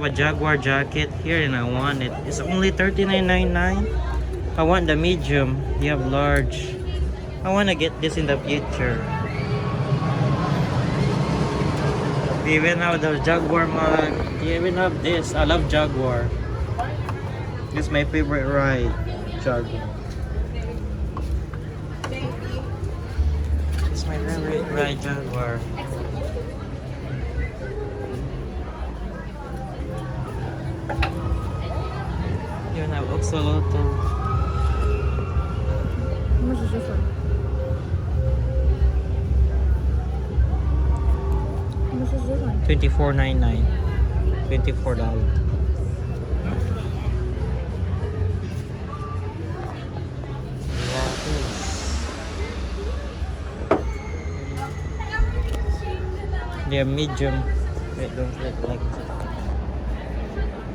A Jaguar jacket here and I want it. It's only $39.99. I want the medium. You have large. I want to get this in the future. They even have the Jaguar mug. They even have this. I love Jaguar. This is my favorite ride. Jaguar. It's my favorite ride, Jaguar. You have Oxoloto. How much is this one? How much is this one? $24.99. $24. They're medium. Wait, don't like